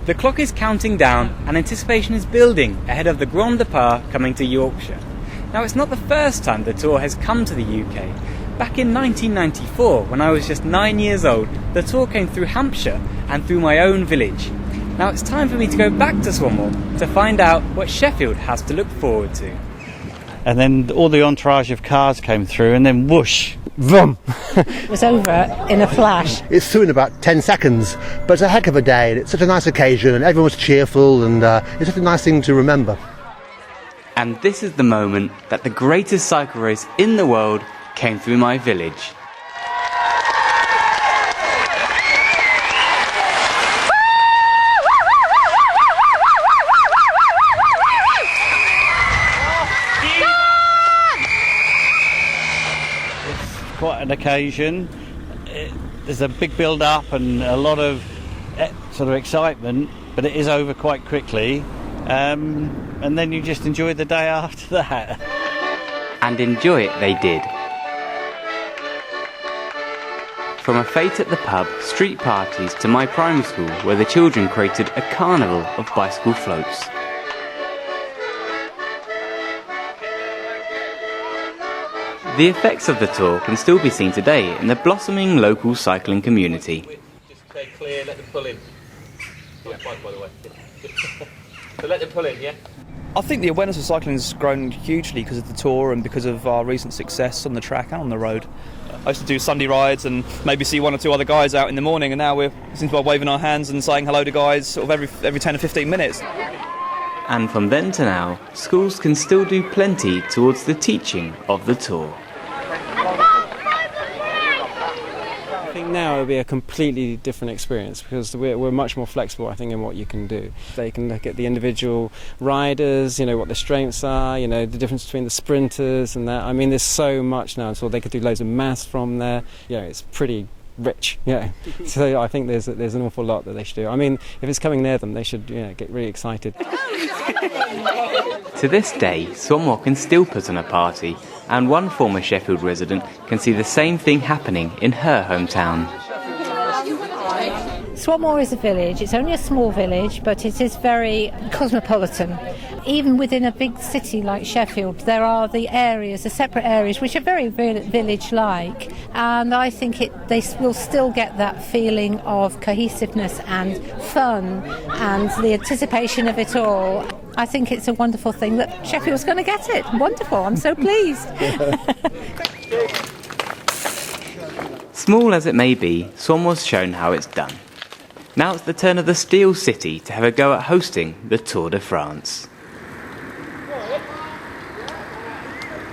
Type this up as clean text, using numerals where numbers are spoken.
The clock is counting down and anticipation is building ahead of the Grand Départ coming to Yorkshire. Now, it's not the first time the Tour has come to the UK. Back in 1994, when I was just 9 years old, the Tour came through Hampshire and through my own village. Now it's time for me to go back to Swanmore to find out what Sheffield has to look forward to. And then all the entourage of cars came through and then whoosh, vroom. It was over in a flash. It's through in about 10 seconds, but it's a heck of a day and it's such a nice occasion and everyone was cheerful and it's such a nice thing to remember. And this is the moment that the greatest cycle race in the world came through my village. Quite an occasion. There's a big build-up and a lot of sort of excitement, but it is over quite quickly, and then you just enjoy the day after that. And enjoy it they did. From a fete at the pub, street parties to my primary school where the children created a carnival of bicycle floats. The effects of the tour can still be seen today in the blossoming local cycling community. Just stay clear, let them pull in. Yeah, fine, by the way. So let them pull in, yeah? I think the awareness of cycling has grown hugely because of the tour and because of our recent success on the track and on the road. I used to do Sunday rides and maybe see one or two other guys out in the morning, and now we seem to be waving our hands and saying hello to guys sort of every 10 or 15 minutes. And from then to now, schools can still do plenty towards the teaching of the tour. I think now it'll be a completely different experience because we're much more flexible, I think, in what you can do. They can look at the individual riders, what their strengths are, the difference between the sprinters and that. I mean, there's so much now, so they could do loads of maths from there. It's pretty rich, So I think there's an awful lot that they should do. I mean, if it's coming near them, they should get really excited. To this day, Swanmore can still put on a party, and one former Sheffield resident can see the same thing happening in her hometown. Swanmore is a village. It's only a small village, but it is very cosmopolitan. Even within a big city like Sheffield, there are the separate areas, which are very village-like. And I think they will still get that feeling of cohesiveness and fun and the anticipation of it all. I think it's a wonderful thing that Sheffield's going to get it. Wonderful. I'm so pleased. Small as it may be, Swanmore's shown how it's done. Now it's the turn of the Steel City to have a go at hosting the Tour de France.